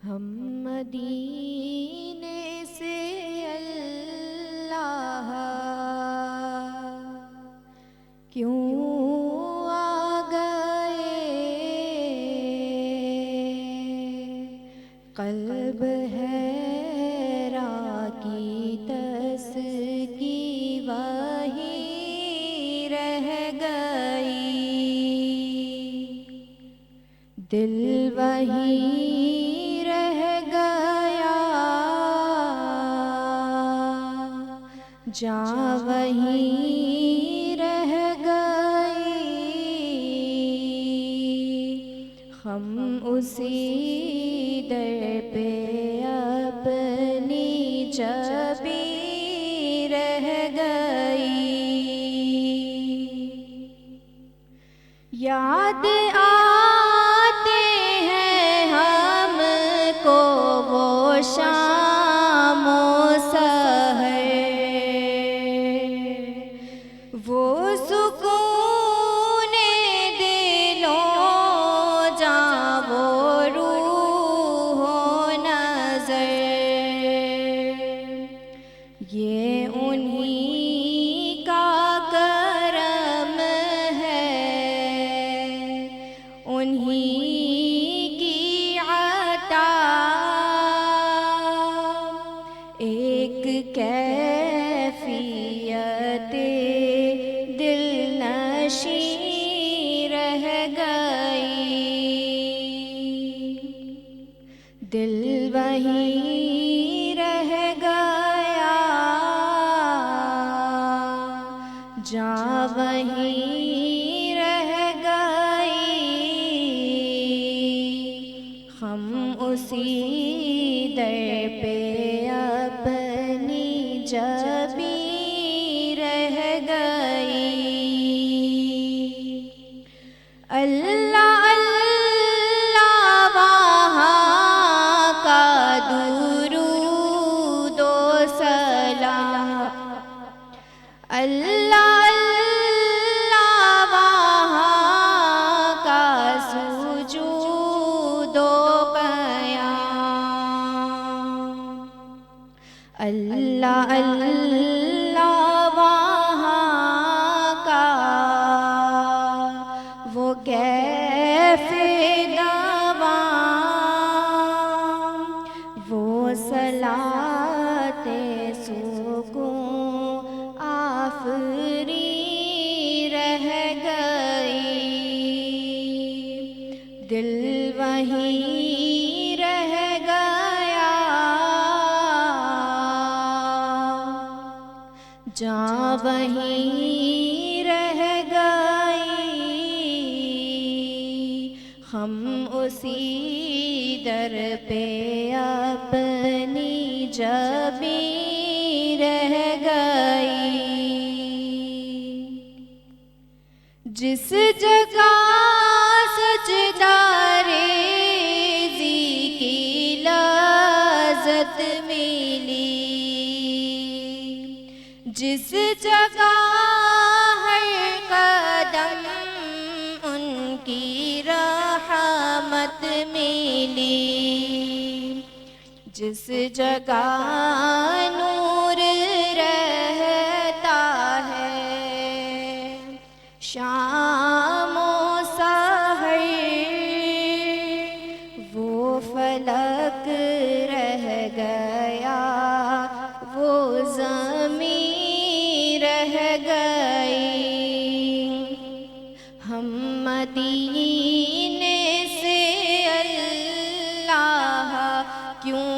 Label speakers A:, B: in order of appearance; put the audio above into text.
A: ہم مدینے سے اللہ کیوں آ گئے، قلب حیران کی تسکی وہی رہ گئی، دل وہی رہ گیا، جاں وہی رہ گئی، ہم اسی در پہ اپنی جبیں رہ گئی، یاد آتے ہیں ہم کو وہ شام و سحر، وہ سکون دلوں جاں وہ روح و نظر، یہ انہی کا کرم ہے، انہی کی عطا، ایک کیفیت دل نشیں رہ گئی، دل وہی رہ گیا، جاں وہی رہ گئی، ہم اسی در پہ اپنی جبیں رہ گئی، اللہ اللہ وہاں کا درود و سلام، اللہ اللہ وہاں کا سجود و قیام، اللہ اللہ وہاں کا وہ کیف دوام، وہ صلاۃ سکون آفری رہ گئی، دل وہی رہ گیا، جاں وہی رہ گئی، ہم اسی در پہ اپنی جبیں رہ گئی، جس جگہ سجدہ ریزی کی لذت ملی، جس جگہ ہر قدم ان کی رحمت ملی، جس جگہ نور رہتا ہے، شام و سحر وہ فلک رہ گیا، وہ زمین رہ گئی، ہم مدینے سے اللہ کیوں